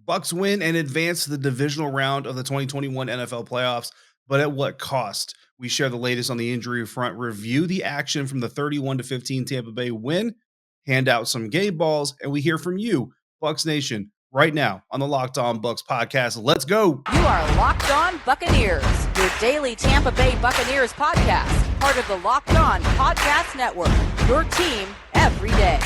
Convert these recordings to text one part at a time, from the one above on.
Bucs win and advance to the divisional round of the 2021 NFL playoffs, but at what cost? We share the latest on the injury front, review the action from the 31-15 Tampa Bay win, hand out some game balls, and we hear from you, Bucs Nation, right now on the Locked On Bucs podcast. Let's go. You are Locked On Buccaneers, your daily Tampa Bay Buccaneers podcast, part of the Locked On Podcast Network, your team every day.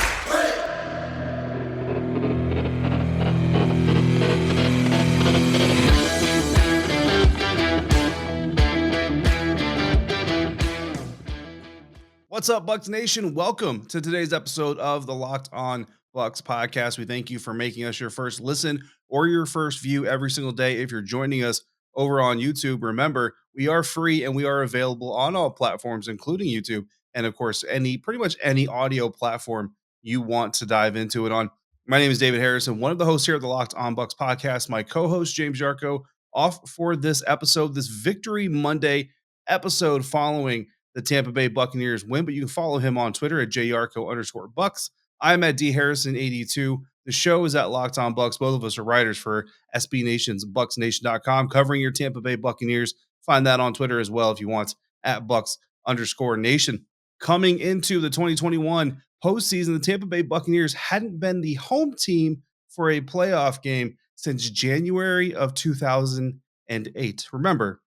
What's up, Bucs Nation? Welcome to today's episode of the Locked On Bucs podcast. We thank you for making us your first listen or your first view every single day. If you're joining us over on YouTube, remember, we are free and we are available on all platforms, including YouTube, and of course, pretty much any audio platform you want to dive into it on. My name is David Harrison, one of the hosts here at the Locked On Bucs podcast. My co-host, James Yarko, off for this episode, this Victory Monday episode following the Tampa Bay Buccaneers win, but you can follow him on Twitter at JYarko_Bucs. I'm at DHarrison82. The show is at Locked On Bucs. Both of us are writers for SB Nation's BucsNation.com, covering your Tampa Bay Buccaneers. Find that on Twitter as well if you want, at Bucs_Nation. Coming into the 2021 postseason, the Tampa Bay Buccaneers hadn't been the home team for a playoff game since January of 2008. Remember,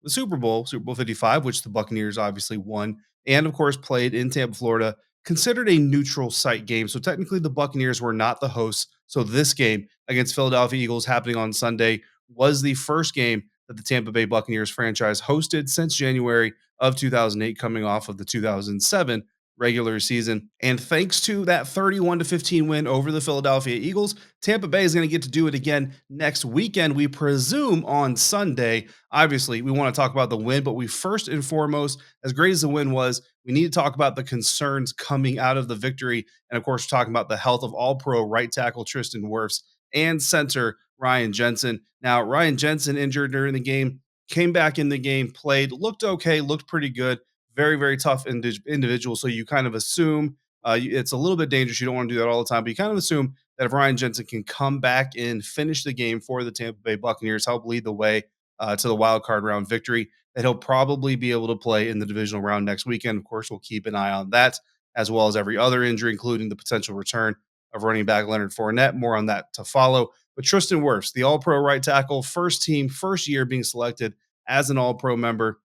the Super Bowl 55, which the Buccaneers obviously won, and of course played in Tampa, Florida, considered a neutral site game. So technically the Buccaneers were not the hosts. So this game against Philadelphia Eagles happening on Sunday was the first game that the Tampa Bay Buccaneers franchise hosted since January of 2008, coming off of the 2007 regular season. And thanks to that 31-15 win over the Philadelphia Eagles, Tampa Bay is going to get to do it again next weekend, we presume on Sunday. Obviously, we want to talk about the win, but we first and foremost, as great as the win was, we need to talk about the concerns coming out of the victory. And of course, we're talking about the health of all-pro right tackle Tristan Wirfs and center Ryan Jensen. Now, Ryan Jensen injured during the game, came back in the game, played, looked okay, looked pretty good. Very, very tough individual. So you kind of assume it's a little bit dangerous. You don't want to do that all the time, but you kind of assume that if Ryan Jensen can come back and finish the game for the Tampa Bay Buccaneers, help lead the way to the wild card round victory, that he'll probably be able to play in the divisional round next weekend. Of course, we'll keep an eye on that, as well as every other injury, including the potential return of running back Leonard Fournette. More on that to follow. But Tristan Wirfs, the all-pro right tackle, first team, first year being selected as an all-pro member.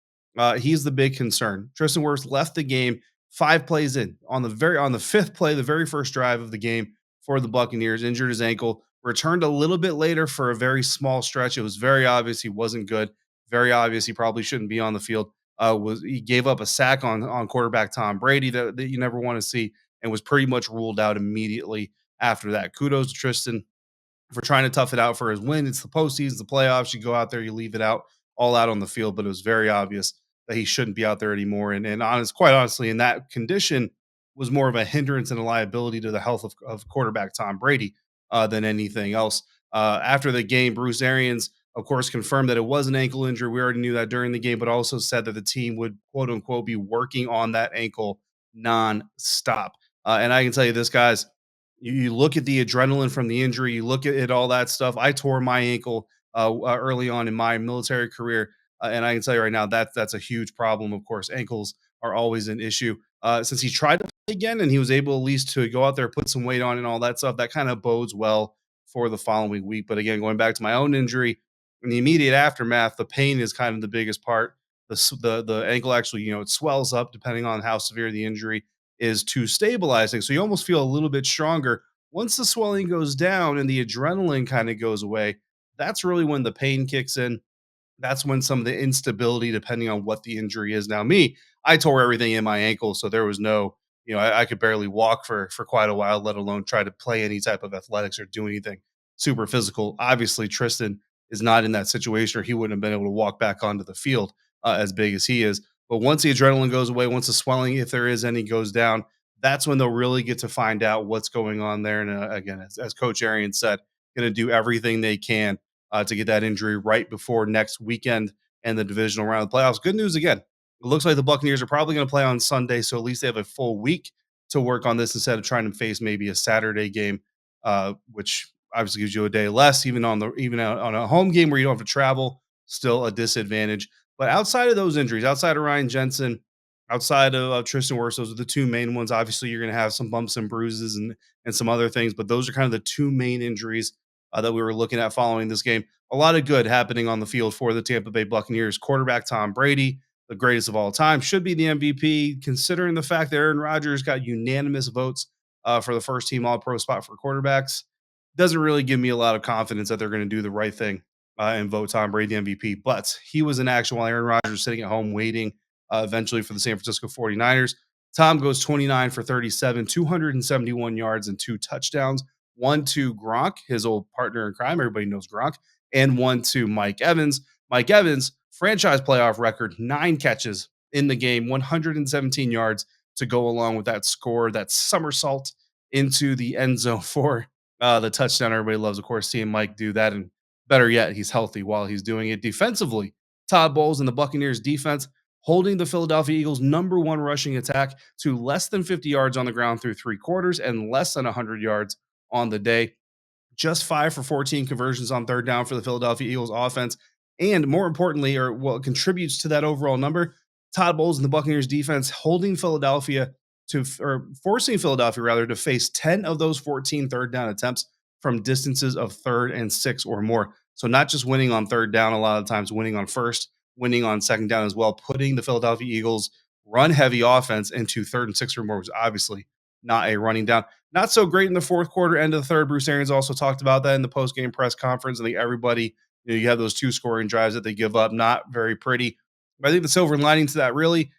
He's the big concern. Tristan Wirfs left the game 5 plays in on the fifth play, the very first drive of the game for the Buccaneers, injured his ankle, returned a little bit later for a very small stretch. It was very obvious he wasn't good. Very obvious he probably shouldn't be on the field. He gave up a sack on quarterback Tom Brady that you never want to see, and was pretty much ruled out immediately after that. Kudos to Tristan for trying to tough it out for his win. It's the postseason, the playoffs. You go out there, you leave it out all out on the field, but it was very obvious that he shouldn't be out there anymore. And quite honestly, in that condition was more of a hindrance and a liability to the health of quarterback Tom Brady than anything else. After the game, Bruce Arians, of course, confirmed that it was an ankle injury. We already knew that during the game, but also said that the team would, quote unquote, be working on that ankle nonstop. And I can tell you this, guys, you look at the adrenaline from the injury, you look at all that stuff. I tore my ankle early on in my military career. And I can tell you right now that's a huge problem. Of course, ankles are always an issue. Since he tried to play again and he was able at least to go out there, put some weight on and all that stuff, that kind of bodes well for the following week. But again, going back to my own injury, in the immediate aftermath, the pain is kind of the biggest part. The ankle actually, it swells up depending on how severe the injury is to stabilizing. So you almost feel a little bit stronger. Once the swelling goes down and the adrenaline kind of goes away, that's really when the pain kicks in. That's when some of the instability, depending on what the injury is. Now, I tore everything in my ankle, so there was no, I could barely walk for quite a while, let alone try to play any type of athletics or do anything super physical. Obviously, Tristan is not in that situation, or he wouldn't have been able to walk back onto the field as big as he is. But once the adrenaline goes away, once the swelling, if there is any, goes down, that's when they'll really get to find out what's going on there. And again, as Coach Arians said, going to do everything they can to get that injury right before next weekend and the divisional round of the playoffs. Good news again. It looks like the Buccaneers are probably going to play on Sunday, so at least they have a full week to work on this instead of trying to face maybe a Saturday game, which obviously gives you a day less, even on a home game where you don't have to travel, still a disadvantage. But outside of those injuries, outside of Ryan Jensen, outside of Tristan Wirfs, those are the two main ones. Obviously, you're going to have some bumps and bruises and some other things, but those are kind of the two main injuries that we were looking at following this game. A lot of good happening on the field for the Tampa Bay Buccaneers. Quarterback Tom Brady, the greatest of all time, should be the MVP, considering the fact that Aaron Rodgers got unanimous votes for the first team All Pro spot for quarterbacks. Doesn't really give me a lot of confidence that they're going to do the right thing and vote Tom Brady MVP. But he was in action while Aaron Rodgers was sitting at home waiting eventually for the San Francisco 49ers. Tom goes 29 for 37, 271 yards and 2 touchdowns. One to Gronk, his old partner in crime. Everybody knows Gronk. And one to Mike Evans. Mike Evans, franchise playoff record, 9 catches in the game, 117 yards to go along with that score, that somersault into the end zone for the touchdown. Everybody loves, of course, seeing Mike do that. And better yet, he's healthy while he's doing it. Defensively, Todd Bowles and the Buccaneers defense holding the Philadelphia Eagles' number one rushing attack to less than 50 yards on the ground through 3 quarters and less than 100 yards on the day. Just 5 for 14 conversions on third down for the Philadelphia Eagles offense. And more importantly, or what contributes to that overall number, Todd Bowles and the Buccaneers defense holding Philadelphia or forcing Philadelphia rather to face 10 of those 14 third down attempts from distances of 3rd and 6 or more. So not just winning on third down, a lot of times winning on first, winning on second down as well, putting the Philadelphia Eagles run heavy offense into 3rd and 6 or more, was obviously not a running down. Not so great in the fourth quarter, end of the third. Bruce Arians also talked about that in the post-game press conference. I think everybody, you have those 2 scoring drives that they give up, not very pretty. But I think the silver lining to that, really,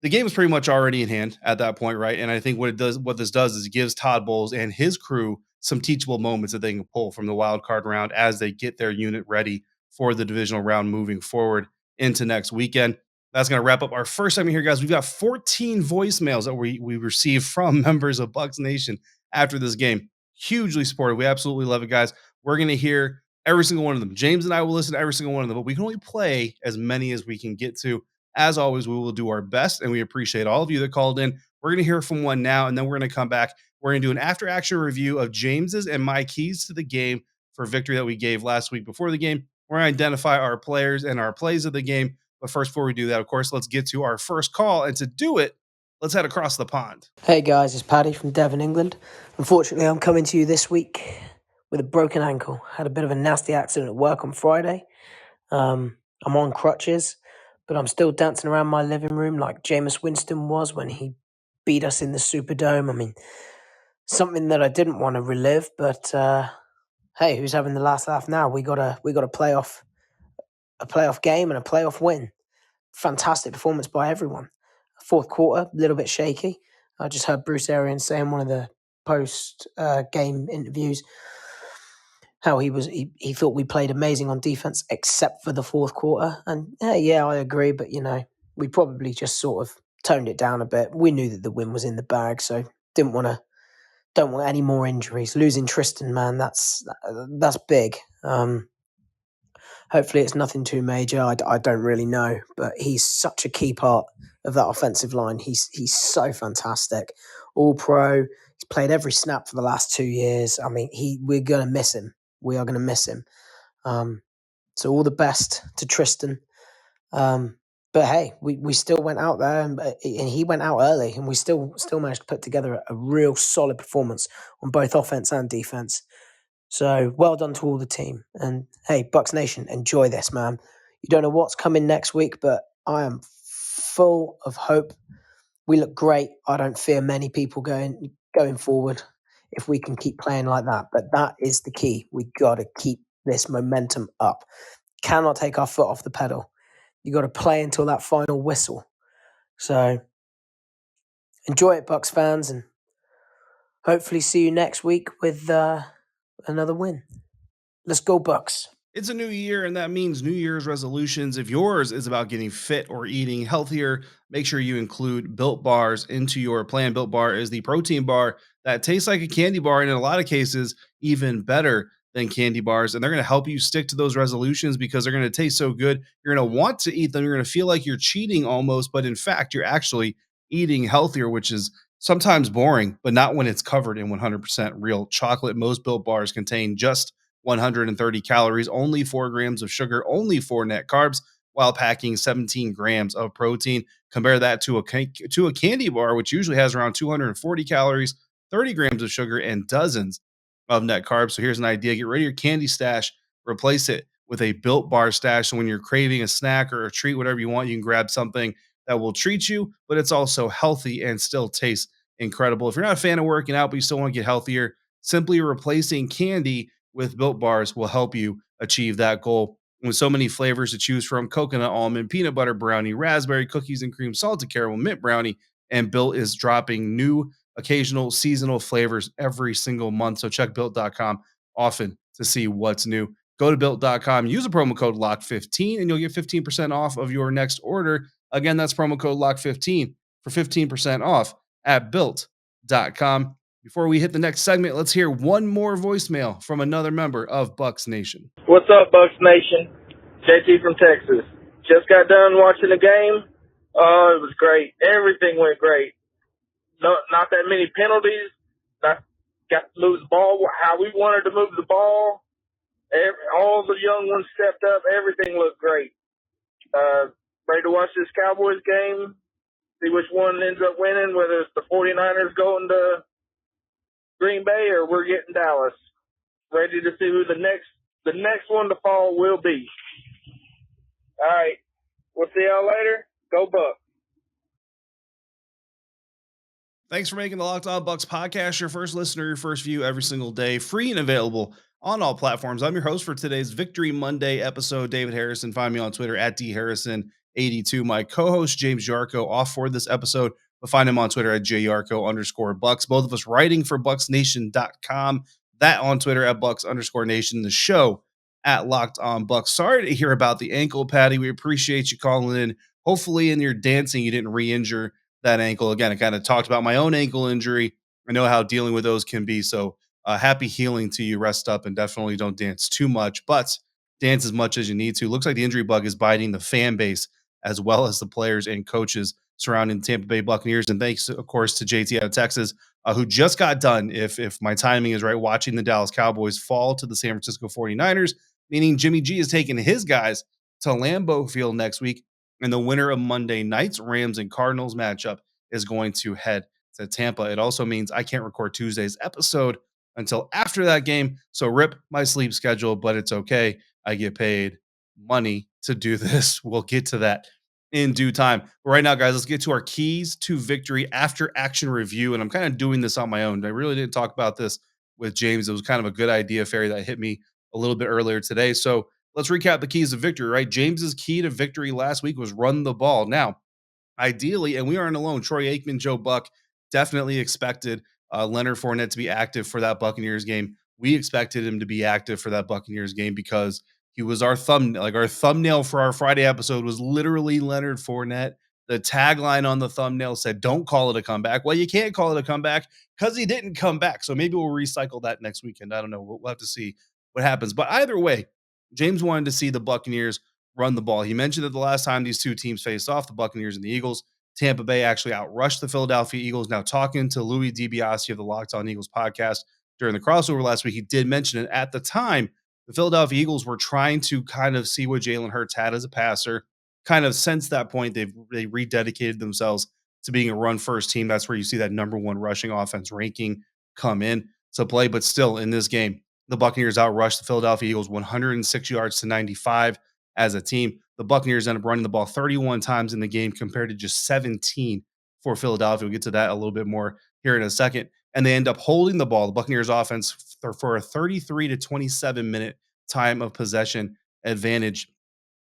the game is pretty much already in hand at that point, right? And I think what this does is it gives Todd Bowles and his crew some teachable moments that they can pull from the wild card round as they get their unit ready for the divisional round moving forward into next weekend. That's going to wrap up our first segment here, guys. We've got 14 voicemails that we received from members of Bucs Nation after this game. Hugely supportive. We absolutely love it, guys. We're going to hear every single one of them. James and I will listen to every single one of them, but we can only play as many as we can get to. As always, we will do our best, and we appreciate all of you that called in. We're going to hear from one now, and then we're going to come back. We're going to do an after-action review of James's and my keys to the game for victory that we gave last week before the game. We're going to identify our players and our plays of the game. But first, before we do that, of course, let's get to our first call. And to do it, let's head across the pond. Hey guys, it's Paddy from Devon, England. Unfortunately, I'm coming to you this week with a broken ankle. Had a bit of a nasty accident at work on Friday. I'm on crutches, but I'm still dancing around my living room like Jameis Winston was when he beat us in the Superdome. I mean, something that I didn't want to relive, but hey, who's having the last laugh now? We got a playoff game and a playoff win. Fantastic performance by everyone. Fourth quarter, a little bit shaky. I just heard Bruce Arians say in one of the post-game interviews how he thought we played amazing on defense except for the fourth quarter. And yeah, I agree, but we probably just sort of toned it down a bit. We knew that the win was in the bag, so don't want any more injuries. Losing Tristan, man, that's big. Hopefully it's nothing too major. I don't really know, but he's such a key part of that offensive line. He's so fantastic. All pro. He's played every snap for the last 2 years. I mean, we're going to miss him. We are going to miss him. So all the best to Tristan. But hey, we still went out there and he went out early, and we still managed to put together a real solid performance on both offense and defense. So well done to all the team. And hey, Bucs Nation, enjoy this, man. You don't know what's coming next week, but I am full of hope. We look great. I don't fear many people going forward if we can keep playing like that. But that is the key. We got to keep this momentum up. Cannot take our foot off the pedal. You got to play until that final whistle. So enjoy it, Bucs fans, and hopefully see you next week with another win. Let's go, Bucs. It's a new year, and that means New Year's resolutions. If yours is about getting fit or eating healthier, make sure you include Built Bars into your plan. Built Bar is the protein bar that tastes like a candy bar, and in a lot of cases, even better than candy bars. And they're going to help you stick to those resolutions because they're going to taste so good. You're going to want to eat them. You're going to feel like you're cheating almost, but in fact, you're actually eating healthier, which is sometimes boring, but not when it's covered in 100% real chocolate. Most Built Bars contain just 130 calories, only 4 grams of sugar, only 4 net carbs, while packing 17 grams of protein. Compare that to a candy bar, which usually has around 240 calories, 30 grams of sugar, and dozens of net carbs. So here's an idea: get rid of your candy stash, replace it with a Built Bar stash. So when you're craving a snack or a treat, whatever you want, you can grab something that will treat you, but it's also healthy and still tastes incredible. If you're not a fan of working out, but you still want to get healthier, simply replacing candy with Built Bars will help you achieve that goal. With so many flavors to choose from: coconut, almond, peanut butter brownie, raspberry, cookies and cream, salted caramel, mint brownie, and Built is dropping new occasional seasonal flavors every single month. So check built.com often to see what's new. Go to built.com, use the promo code LOCK15, and you'll get 15% off of your next order. Again, that's promo code LOCK15 for 15% off at built.com. Before we hit the next segment, let's hear one more voicemail from another member of Bucs Nation. What's up, Bucs Nation? JT from Texas. Just got done watching the game. Oh, it was great. Everything went great. Not that many penalties. Got to move the ball how we wanted to move the ball. All the young ones stepped up. Everything looked great. Ready to watch this Cowboys game, see which one ends up winning, whether it's the 49ers going to Green Bay or we're getting Dallas. Ready to see who the next one to fall will be. All right. We'll see y'all later. Go Bucs. Thanks for making the Locked On Bucs podcast your first listener, your first view every single day, free and available on all platforms. I'm your host for today's Victory Monday episode, David Harrison. Find me on Twitter at dharrison82. My co-host, James Yarko, off for this episode, but find him on Twitter at jyarko_Bucs. Both of us writing for BucsNation.com. That on Twitter at Bucs_Nation. The show at Locked On Bucs. Sorry to hear about the ankle, Patty. We appreciate you calling in. Hopefully in your dancing, you didn't re-injure that ankle. Again, I kind of talked about my own ankle injury. I know how dealing with those can be. So happy healing to you. Rest up and definitely don't dance too much, but dance as much as you need to. Looks like the injury bug is biting the fan base as well as the players and coaches surrounding the Tampa Bay Buccaneers. And thanks, of course, to JT out of Texas, who just got done, if my timing is right, watching the Dallas Cowboys fall to the San Francisco 49ers, meaning Jimmy G is taking his guys to Lambeau Field next week. And the winner of Monday night's Rams and Cardinals matchup is going to head to Tampa. It also means I can't record Tuesday's episode until after that game. So rip my sleep schedule, but it's okay. I get paid money to do this. We'll get to that in due time. But right now, guys, let's get to our keys to victory after action review. And I'm kind of doing this on my own. I really didn't talk about this with James. It was kind of a good idea, Ferry, that hit me a little bit earlier today. So let's recap the keys of victory, right? James's key to victory last week was run the ball. Now, ideally, and we aren't alone, Troy Aikman, Joe Buck definitely expected Leonard Fournette to be active for that Buccaneers game. We expected him to be active for that Buccaneers game because he was our thumbnail. Like, our thumbnail for our Friday episode was literally Leonard Fournette. The tagline on the thumbnail said, "Don't call it a comeback." Well, you can't call it a comeback because he didn't come back. So maybe we'll recycle that next weekend. I don't know. We'll have to see what happens. But either way, James wanted to see the Buccaneers run the ball. He mentioned that the last time these two teams faced off, the Buccaneers and the Eagles, Tampa Bay actually outrushed the Philadelphia Eagles. Now, talking to Louis DiBiase of the Locked On Eagles podcast during the crossover last week, he did mention it. At the time, the Philadelphia Eagles were trying to kind of see what Jalen Hurts had as a passer. Kind of since that point, they rededicated themselves to being a run-first team. That's where you see that number one rushing offense ranking come in to play. But still, in this game, the Buccaneers outrushed the Philadelphia Eagles 106 yards to 95 as a team. The Buccaneers end up running the ball 31 times in the game compared to just 17 for Philadelphia. We'll get to that a little bit more here in a second. And they end up holding the ball, the Buccaneers offense, for a 33 to 27 minute time of possession advantage.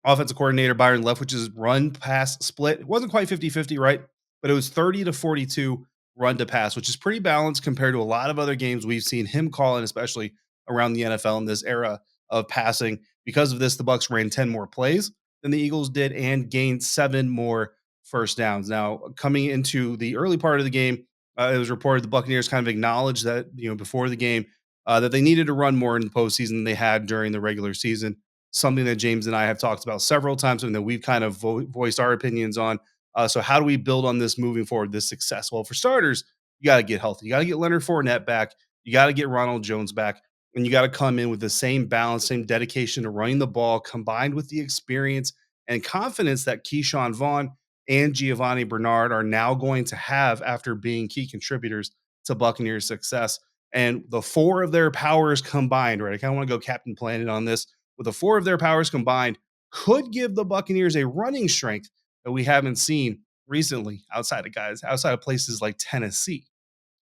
Offensive coordinator Byron Leftwich's run pass split, it wasn't quite 50-50, right? But it was 30 to 42 run to pass, which is pretty balanced compared to a lot of other games we've seen him call in, especially around the NFL in this era of passing. Because of this, the Bucs ran 10 more plays than the Eagles did and gained 7 more first downs. Now, coming into the early part of the game, it was reported the Buccaneers kind of acknowledged that, before the game, that they needed to run more in the postseason than they had during the regular season. Something that James and I have talked about several times and that we've kind of voiced our opinions on. So how do we build on this moving forward, this success? Well, for starters, you got to get healthy. You got to get Leonard Fournette back. You got to get Ronald Jones back. And you got to come in with the same balance, same dedication to running the ball, combined with the experience and confidence that Ke'Shawn Vaughn and Giovanni Bernard are now going to have after being key contributors to Buccaneers' success. And the four of their powers combined, right? I kind of want to go Captain Planet on this. With the four of their powers combined, could give the Buccaneers a running strength that we haven't seen recently outside of places like Tennessee.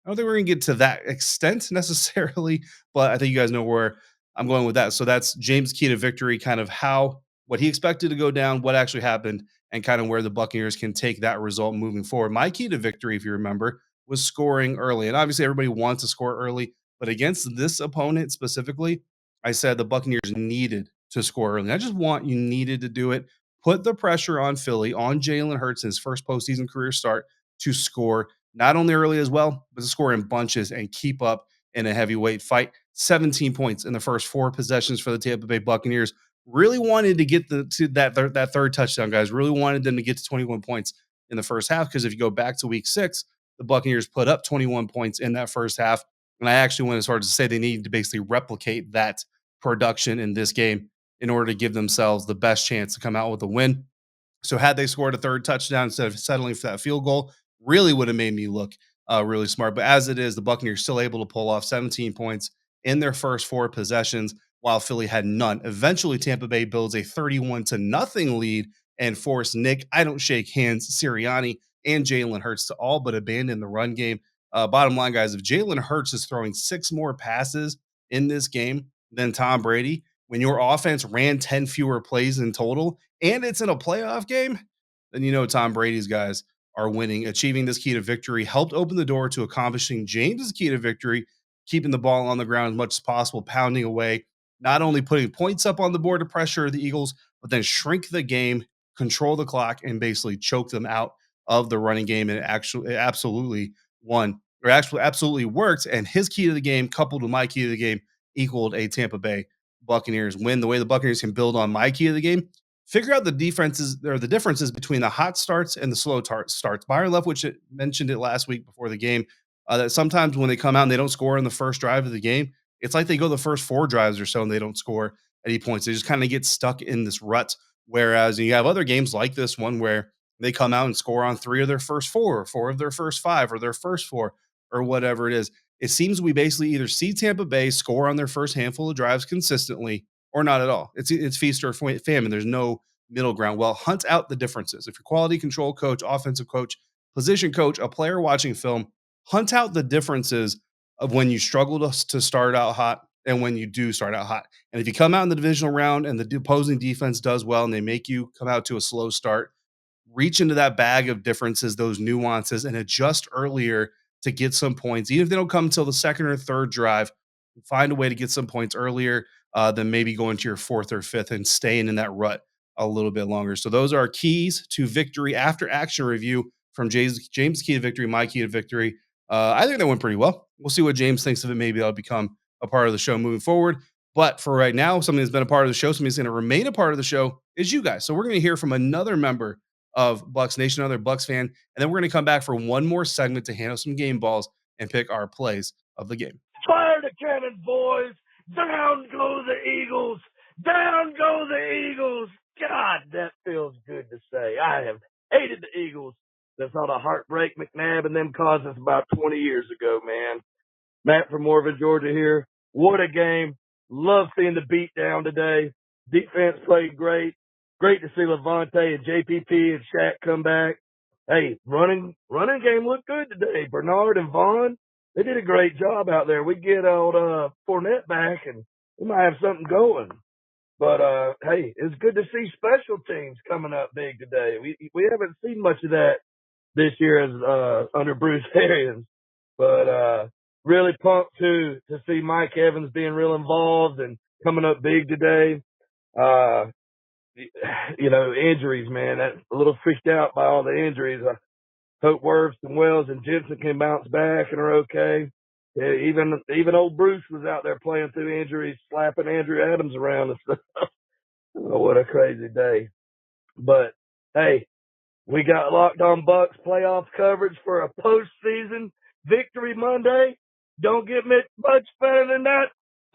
I don't think we're going to get to that extent necessarily, but I think you guys know where I'm going with that. So that's James' key to victory, kind of what he expected to go down, what actually happened, and kind of where the Buccaneers can take that result moving forward. My key to victory, if you remember, was scoring early. And obviously, everybody wants to score early, but against this opponent specifically, I said the Buccaneers needed to score early. I just want you needed to do it. Put the pressure on Philly, on Jalen Hurts, his first postseason career start, to score not only early as well, but to score in bunches and keep up in a heavyweight fight. 17 points in the first four possessions for the Tampa Bay Buccaneers. Really wanted to get to that third touchdown, guys. Really wanted them to get to 21 points in the first half, because if you go back to week 6, the Buccaneers put up 21 points in that first half. And I actually went as far as to say they needed to basically replicate that production in this game in order to give themselves the best chance to come out with a win. So had they scored a third touchdown instead of settling for that field goal, really would have made me look really smart. But as it is, the Buccaneers still able to pull off 17 points in their first four possessions, while Philly had none. Eventually, Tampa Bay builds a 31-0 lead and force Nick, I don't shake hands, Sirianni and Jalen Hurts to all but abandon the run game. Bottom line, guys, if Jalen Hurts is throwing 6 more passes in this game than Tom Brady, when your offense ran 10 fewer plays in total, and it's in a playoff game, then you know Tom Brady's guys are winning. Achieving this key to victory helped open the door to accomplishing James's key to victory, keeping the ball on the ground as much as possible, pounding away, not only putting points up on the board to pressure the Eagles, but then shrink the game, control the clock, and basically choke them out of the running game. And it absolutely won, or actually absolutely worked. And his key to the game, coupled with my key to the game, equaled a Tampa Bay Buccaneers win. The way the Buccaneers can build on my key to the game, figure out the defenses or the differences between the hot starts and the slow starts. Byron Leftwich mentioned it last week before the game, that sometimes when they come out and they don't score in the first drive of the game, it's like they go the first 4 drives or so and they don't score any points. They just kind of get stuck in this rut. Whereas you have other games like this one where they come out and score on 3 of their first 4, or 4 of their first 5, or their first 4, or whatever it is. It seems we basically either see Tampa Bay score on their first handful of drives consistently or not at all. It's feast or famine. There's no middle ground. Well, hunt out the differences. If you're quality control coach, offensive coach, position coach, a player watching film, hunt out the differences of when you struggle to start out hot and when you do start out hot. And if you come out in the divisional round and the opposing defense does well and they make you come out to a slow start, reach into that bag of differences, those nuances, and adjust earlier to get some points. Even if they don't come until the second or third drive, find a way to get some points earlier than maybe going to your fourth or fifth and staying in that rut a little bit longer. So those are keys to victory after action review from James' key to victory, my key to victory. I think that went pretty well. We'll see what James thinks of it. Maybe that'll become a part of the show moving forward. But for right now, something that's been a part of the show, something that's going to remain a part of the show is you guys. So we're going to hear from another member of Bucs Nation, another Bucs fan, and then we're going to come back for one more segment to handle some game balls and pick our plays of the game. Fire the cannon, boys! Down go the Eagles! Down go the Eagles! God, that feels good to say. I have hated the Eagles. That's all the heartbreak McNabb and them caused us about 20 years ago, man. Matt from Morville, Georgia here. What a game. Love seeing the beat down today. Defense played great. Great to see Levante and JPP and Shaq come back. Hey, running game looked good today. Bernard and Vaughn, they did a great job out there. We get old Fournette back and we might have something going. But hey, it's good to see special teams coming up big today. We haven't seen much of that this year as under Bruce Arians. But really pumped to see Mike Evans being real involved and coming up big today. Injuries, man. I'm a little freaked out by all the injuries. I hope Wirfs and Wells and Jensen can bounce back and are okay. Yeah, even old Bruce was out there playing through injuries, slapping Andrew Adams around and stuff. Oh, what a crazy day. But, hey, we got Locked On Bucs playoff coverage for a postseason Victory Monday. Don't get much better than that.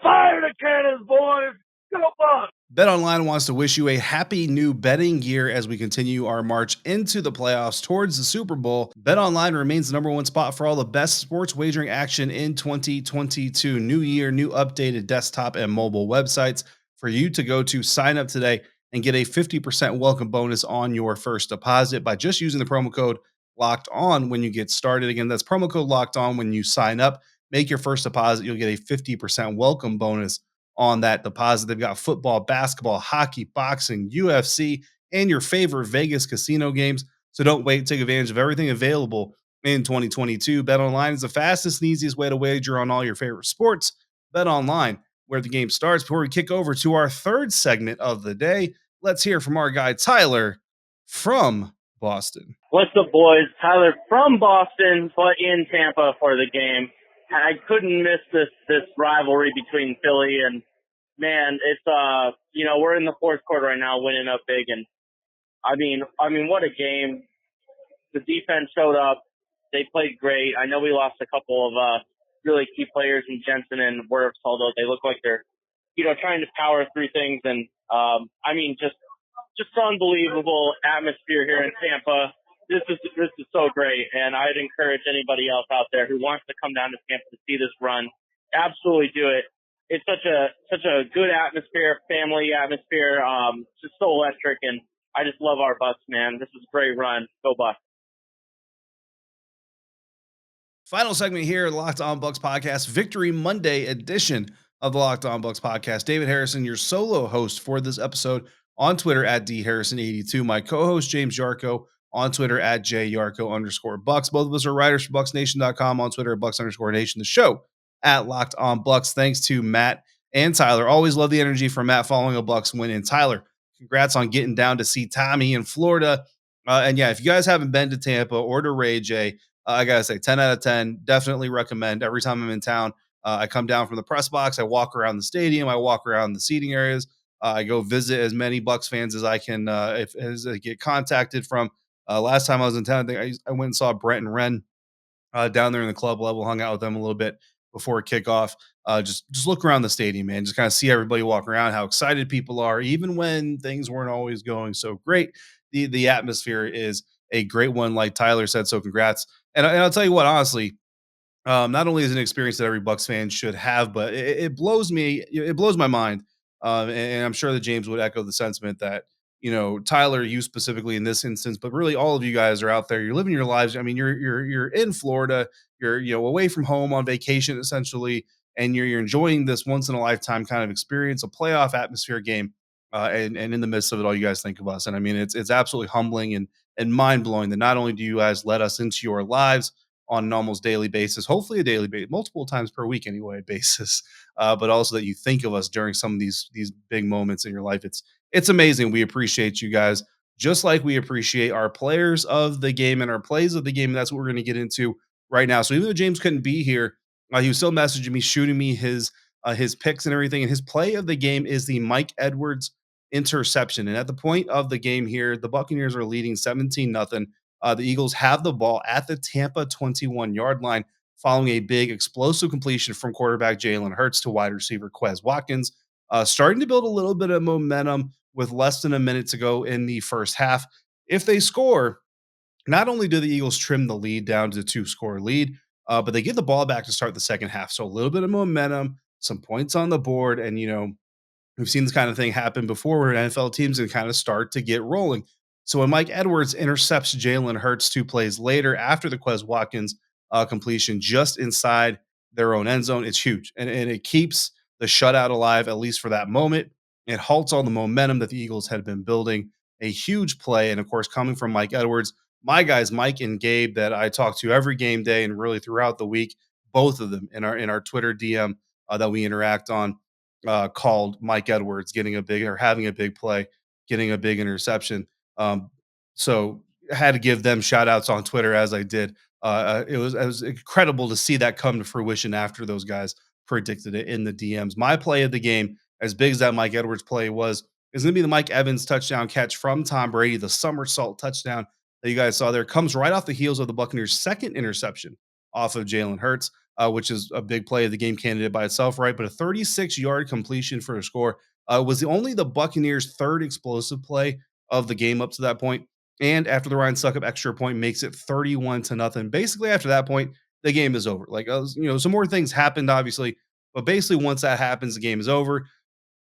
Fire the cannons, boys. Go Bucs. BetOnline wants to wish you a happy new betting year as we continue our march into the playoffs towards the Super Bowl. BetOnline remains the number one spot for all the best sports wagering action in 2022. New year, new updated desktop and mobile websites for you to go to. Sign up today and get a 50% welcome bonus on your first deposit by just using the promo code Locked On when you get started. Again, that's promo code Locked On when you sign up. Make your first deposit. You'll get a 50% welcome bonus on that deposit. They've got football, basketball, hockey, boxing, UFC, and your favorite Vegas casino games. So don't wait. Take advantage of everything available in 2022. BetOnline is the fastest and easiest way to wager on all your favorite sports. BetOnline, where the game starts. Before we kick over to our third segment of the day, let's hear from our guy Tyler from Boston. What's up, boys? Tyler from Boston, but in Tampa for the game. I couldn't miss this rivalry between Philly and, man, it's we're in the fourth quarter right now, winning up big, and I mean what a game. The defense showed up. They played great. I know we lost a couple of really key players in Jensen and Wirfs, although they look like they're trying to power through things, and just unbelievable atmosphere here in Tampa. This is so great, and I'd encourage anybody else out there who wants to come down to Tampa to see this run, absolutely do it. It's such a good atmosphere, family atmosphere, just so electric, and I just love our Bucs, man. This is a great run. Go Bucs. Final segment here, the Locked On Bucs podcast, Victory Monday edition of the Locked On Bucs podcast. David Harrison, your solo host for this episode, on Twitter at DHarrison82. My co-host James Yarko on Twitter at JYarko_Bucs. Both of us are writers for BucsNation.com, on Twitter at Bucs_Nation. The show at Locked On Bucs. Thanks to Matt and Tyler. Always love the energy from Matt following a Bucs win. And Tyler, congrats on getting down to see Tommy in Florida. And yeah, if you guys haven't been to Tampa or to Ray J, I got to say 10 out of 10, definitely recommend. Every time I'm in town, I come down from the press box, I walk around the stadium, I walk around the seating areas. I go visit as many Bucs fans as I can, as I get contacted from. Last time I was in town, I went and saw Brent and Ren down there in the club level, hung out with them a little bit before kickoff. Just look around the stadium, man. Just kind of see everybody walk around, how excited people are, even when things weren't always going so great. The atmosphere is a great one, like Tyler said. So congrats. And I'll tell you what, honestly, not only is it an experience that every Bucs fan should have, but it blows my mind. And I'm sure that James would echo the sentiment that, Tyler, you specifically in this instance, but really all of you guys are out there. You're living your lives. I mean, you're in Florida. You're away from home on vacation essentially, and you're enjoying this once in a lifetime kind of experience, a playoff atmosphere game. And in the midst of it all, you guys think of us, and I mean, it's absolutely humbling and mind blowing that not only do you guys let us into your lives on an almost daily basis, hopefully a daily basis, multiple times per week anyway, basis, but also that you think of us during some of these big moments in your life. It's amazing. We appreciate you guys, just like we appreciate our players of the game and our plays of the game. And that's what we're going to get into right now. So even though James couldn't be here, he was still messaging me, shooting me his picks and everything. And his play of the game is the Mike Edwards interception. And at the point of the game here, the Buccaneers are leading 17-0. The Eagles have the ball at the Tampa 21-yard line following a big explosive completion from quarterback Jalen Hurts to wide receiver Quez Watkins, starting to build a little bit of momentum with less than a minute to go in the first half. If they score, not only do the Eagles trim the lead down to a 2-score lead, but they get the ball back to start the second half. So a little bit of momentum, some points on the board, and we've seen this kind of thing happen before where NFL teams can kind of start to get rolling. So when Mike Edwards intercepts Jalen Hurts 2 plays later after the Quez Watkins completion just inside their own end zone, it's huge. And it keeps the shutout alive, at least for that moment. It halts all the momentum that the Eagles had been building. A huge play. And of course, coming from Mike Edwards, my guys, Mike and Gabe, that I talk to every game day and really throughout the week, both of them in our Twitter DM that we interact on, called Mike Edwards having a big play, getting a big interception. So I had to give them shout outs on Twitter as I did. It was incredible to see that come to fruition after those guys predicted it in the DMs. My play of the game, as big as that Mike Edwards play was, is going to be the Mike Evans touchdown catch from Tom Brady, the somersault touchdown that you guys saw there. Comes right off the heels of the Buccaneers' second interception off of Jalen Hurts, which is a big play of the game candidate by itself, right? But a 36-yard completion for a score was only the Buccaneers' third explosive play of the game up to that point. And after the Ryan Succop extra point makes it 31-0. Basically, after that point, the game is over. Like, some more things happened, obviously, but basically, once that happens, the game is over.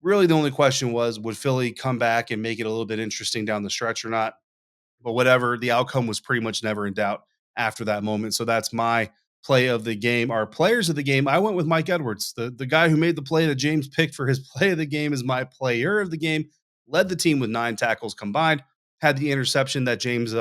Really, the only question was, would Philly come back and make it a little bit interesting down the stretch or not? But whatever, the outcome was pretty much never in doubt after that moment. So that's my play of the game. Our players of the game, I went with Mike Edwards, the guy who made the play that James picked for his play of the game is my player of the game. Led the team with 9 tackles combined, had the interception that James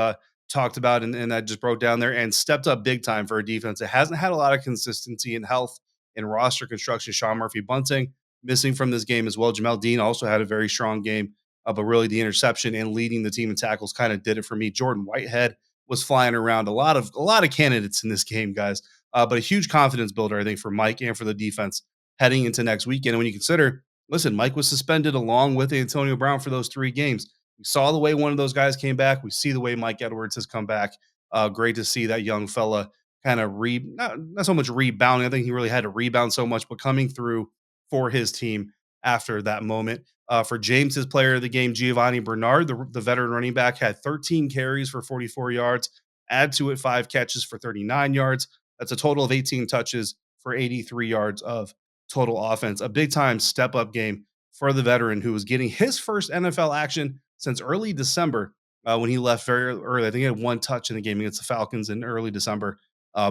talked about and that just broke down there, and stepped up big time for a defense that hasn't had a lot of consistency and health in roster construction. Sean Murphy Bunting missing from this game as well. Jamel Dean also had a very strong game, but really the interception and leading the team in tackles kind of did it for me. Jordan Whitehead was flying around. A lot of candidates in this game, guys, but a huge confidence builder, I think, for Mike and for the defense heading into next weekend. And when you consider, listen, Mike was suspended along with Antonio Brown for those 3 games. We saw the way one of those guys came back. We see the way Mike Edwards has come back. Great to see that young fella kind of not so much rebounding. I think he really had to rebound so much, but coming through for his team after that moment. For James's player of the game, Giovanni Bernard, the veteran running back, had 13 carries for 44 yards. Add to it 5 catches for 39 yards. That's a total of 18 touches for 83 yards of total offense. A big time step up game for the veteran who was getting his first NFL action since early December when he left very early. I think he had 1 touch in the game against the Falcons in early December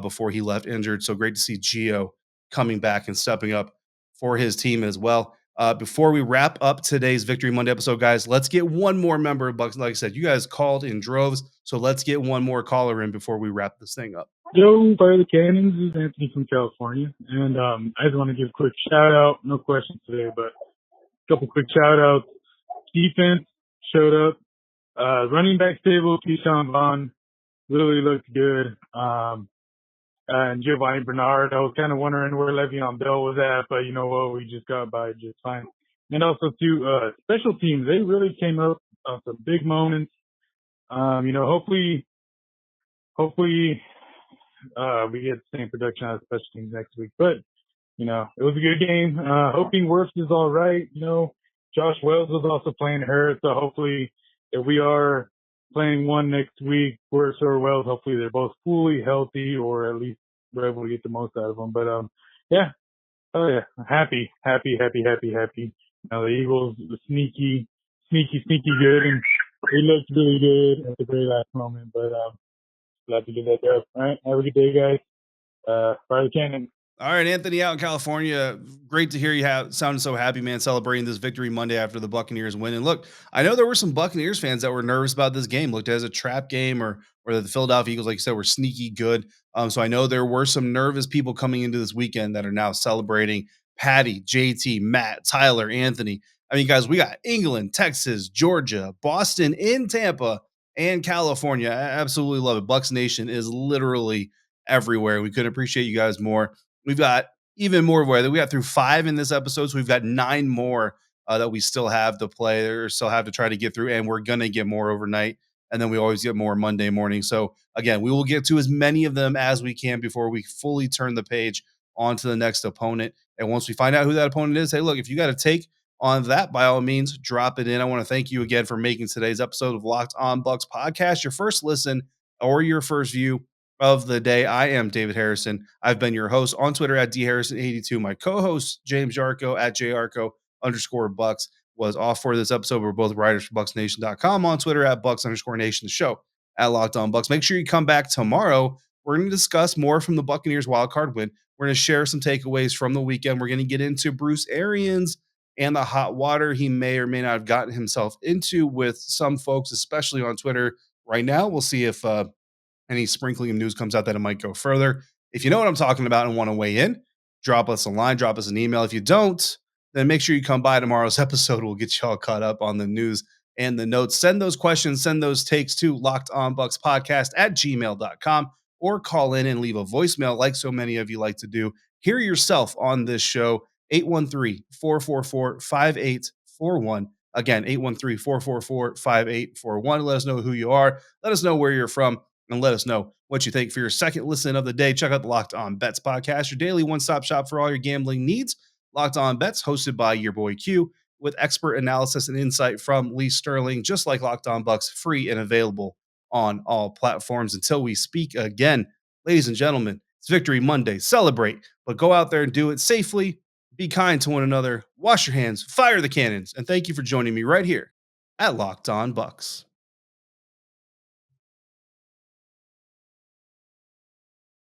before he left injured. So great to see Gio coming back and stepping up for his team as well. Before we wrap up today's Victory Monday episode, guys, let's get one more member of Bucs. Like I said, you guys called in droves, so let's get one more caller in before we wrap this thing up. Yo, Fire the Cannons, this is Anthony from California, and I just want to give a quick shout out. No questions today, but a couple quick shout outs. Defense showed up. Running back stable, Ke'Shawn Vaughn really looked good. And Giovanni Bernard, I was kind of wondering where Le'Veon Bell was at, but you know what, we just got by just fine. And also too, special teams, they really came up on some big moments. Hopefully, we get the same production out of special teams next week. But, it was a good game. Hoping Wirfs is all right. Josh Wells was also playing hurt, so hopefully if we are playing one next week, Wirfs or Wells, hopefully they're both fully healthy, or at least we're able to get the most out of them. But, happy. The Eagles were sneaky good, and they looked really good at the very last moment. But glad to get that up. All right, have a good day, guys. Fire the Cannon. All right, Anthony out in California. Great to hear you sounded so happy, man, celebrating this victory Monday after the Buccaneers win. And look, I know there were some Buccaneers fans that were nervous about this game, looked as a trap game, or the Philadelphia Eagles, like you said, were sneaky good. So I know there were some nervous people coming into this weekend that are now celebrating. Patty, JT, Matt, Tyler, Anthony. I mean, guys, we got England, Texas, Georgia, Boston, in Tampa, and California. I absolutely love it. Bucs Nation is literally everywhere. We couldn't appreciate you guys more. We've got even more weather. We got through 5 in this episode, so we've got 9 more that we still have to play or still have to try to get through, and we're going to get more overnight, and then we always get more Monday morning. So, again, we will get to as many of them as we can before we fully turn the page onto the next opponent. And once we find out who that opponent is, hey, look, if you got a take on that, by all means, drop it in. I want to thank you again for making today's episode of Locked On Bucs podcast your first listen or your first view of the day. I am David Harrison. I've been your host on Twitter at DHarrison82. My co-host, James Yarko at JArko_Bucs, was off for this episode. We're both writers for BucsNation.com, on Twitter at Bucs_Nation, the show at Locked On Bucs. Make sure you come back tomorrow. We're going to discuss more from the Buccaneers wildcard win. We're going to share some takeaways from the weekend. We're going to get into Bruce Arians and the hot water he may or may not have gotten himself into with some folks, especially on Twitter right now. We'll see if any sprinkling of news comes out that it might go further. If you know what I'm talking about and want to weigh in, drop us a line, drop us an email. If you don't, then make sure you come by tomorrow's episode. We'll get you all caught up on the news and the notes. Send those questions, send those takes to lockedonbucspodcast@gmail.com, or call in and leave a voicemail like so many of you like to do. Hear yourself on this show, 813-444-5841. Again, 813-444-5841. Let us know who you are. Let us know where you're from. and let us know what you think. For your second listen of the day, check out the Locked On Bets podcast, your daily one-stop shop for all your gambling needs. Locked On Bets, hosted by your boy Q, with expert analysis and insight from Lee Sterling, just like Locked On Bucs, free and available on all platforms. Until we speak again, ladies and gentlemen, it's Victory Monday. Celebrate, but go out there and do it safely. Be kind to one another. Wash your hands. Fire the cannons. And thank you for joining me right here at Locked On Bucs.